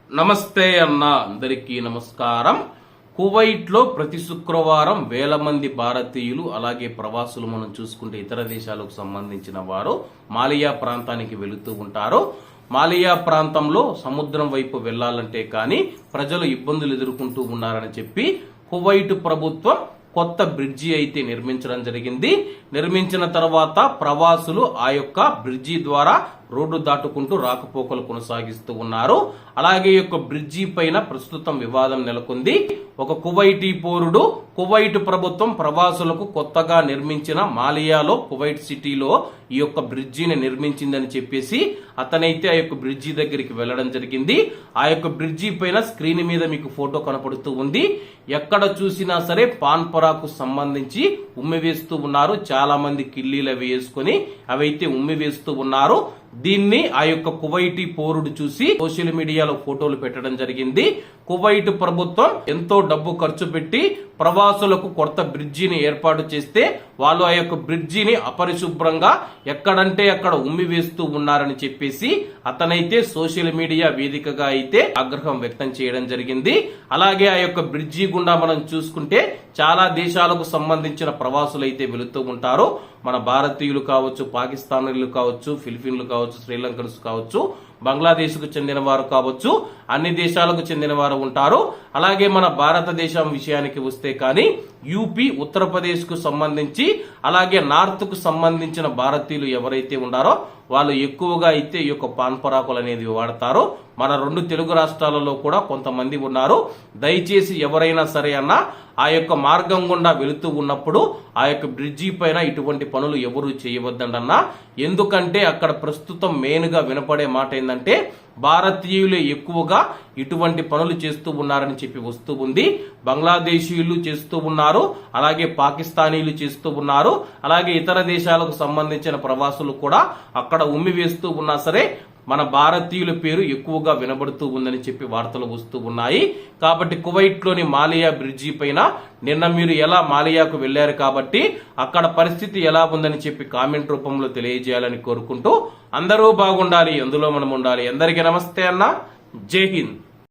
నమస్తే అన్న, అందరికీ నమస్కారం. కువైట్ లో ప్రతి శుక్రవారం వేల మంది భారతీయులు అలాగే ప్రవాసులు మనం చూసుకుంటే ఇతర దేశాలకు సంబంధించిన వారు మాలియా ప్రాంతానికి వెళుతూ ఉంటారు. మాలియా ప్రాంతంలో సముద్రం వైపు వెళ్లాలంటే కానీ ప్రజలు ఇబ్బందులు ఎదుర్కొంటూ ఉన్నారని చెప్పి కువైట్ ప్రభుత్వం కొత్త బ్రిడ్జి అయితే నిర్మించడం జరిగింది. నిర్మించిన తర్వాత ప్రవాసులు ఆ యొక్క బ్రిడ్జి ద్వారా రోడ్డు దాటుకుంటూ రాకపోకలు కొనసాగిస్తూ ఉన్నారు. అలాగే ఈ యొక్క బ్రిడ్జి పైన ప్రస్తుతం వివాదం నెలకొంది. ఒక కువైటీ పౌరుడు కువైట్ ప్రభుత్వం ప్రవాసులకు కొత్తగా నిర్మించిన మాలియాలో కువైట్ సిటీలో ఈ యొక్క బ్రిడ్జిని నిర్మించిందని చెప్పేసి అతనైతే ఆ యొక్క బ్రిడ్జి దగ్గరికి వెళ్లడం జరిగింది. ఆ యొక్క బ్రిడ్జి పైన స్క్రీన్ మీద మీకు ఫోటో కనపడుతూ ఉంది. ఎక్కడ చూసినా సరే పాన్ పరాకు సంబంధించి ఉమ్మి వేస్తూ ఉన్నారు. చాలా మంది కిల్లీలు అవి వేసుకుని అవైతే ఉమ్మి వేస్తూ ఉన్నారు. దీన్ని ఆ యొక్క కువైటీ పౌరుడు చూసి సోషల్ మీడియాలో ఫోటోలు పెట్టడం జరిగింది. కువైట్ ప్రభుత్వం ఎంతో డబ్బు ఖర్చు పెట్టి ప్రవాసులకు కొత్త బ్రిడ్జిని ఏర్పాటు చేస్తే వాళ్ళు ఆ యొక్క బ్రిడ్జిని అపరిశుభ్రంగా ఎక్కడంటే అక్కడ ఉమ్మి వేస్తూ ఉన్నారని చెప్పేసి అతనైతే సోషల్ మీడియా వేదికగా అయితే ఆగ్రహం వ్యక్తం చేయడం జరిగింది. అలాగే ఆ యొక్క బ్రిడ్జి గుండా మనం చూసుకుంటే చాలా దేశాలకు సంబంధించిన ప్రవాసులు అయితే వెళుతూ ఉంటారు. మన భారతీయులు కావచ్చు, పాకిస్తానీలు కావచ్చు, ఫిలిపిన్లు కావచ్చు, శ్రీలంకన్స్ కావచ్చు, బంగ్లాదేశ్ కు చెందిన వారు కావచ్చు, అన్ని దేశాలకు చెందిన వారు ఉంటారు. అలాగే మన భారతదేశం విషయానికి వస్తే కానీ యూపీ, ఉత్తరప్రదేశ్ కు సంబంధించి అలాగే నార్త్ కు సంబంధించిన భారతీయులు ఎవరైతే ఉన్నారో వాళ్ళు ఎక్కువగా అయితే ఈ యొక్క పాన్ పరాకులు అనేది వాడతారు. మన రెండు తెలుగు రాష్ట్రాలలో కూడా కొంతమంది ఉన్నారు. దయచేసి ఎవరైనా సరే అన్నా ఆ యొక్క మార్గం గుండా వెళుతూ ఉన్నప్పుడు ఆ యొక్క బ్రిడ్జి పైన ఇటువంటి పనులు ఎవరు చేయవద్దండన్నా. ఎందుకంటే అక్కడ ప్రస్తుతం మెయిన్ గా వినపడే మాట ఏంటంటే భారతీయులు ఎక్కువగా ఇటువంటి పనులు చేస్తూ ఉన్నారని చెప్పి వస్తూ ఉంది. బంగ్లాదేశీయులు చేస్తూ ఉన్నారు, అలాగే పాకిస్తానీలు చేస్తూ ఉన్నారు, అలాగే ఇతర దేశాలకు సంబంధించిన ప్రవాసులు కూడా అక్కడ ఉమ్మి వేస్తూ ఉన్నా సరే మన భారతీయుల పేరు ఎక్కువగా వినబడుతూ ఉందని చెప్పి వార్తలు వస్తూ ఉన్నాయి. కాబట్టి కువైట్ లోని మాలియా బ్రిడ్జి పైన నిన్న మీరు ఎలా మాలియాకు వెళ్లారు కాబట్టి అక్కడ పరిస్థితి ఎలా ఉందని చెప్పి కామెంట్ రూపంలో తెలియజేయాలని కోరుకుంటూ అందరూ బాగుండాలి, అందులో మనం ఉండాలి. అందరికీ నమస్తే అన్న, జై హింద్.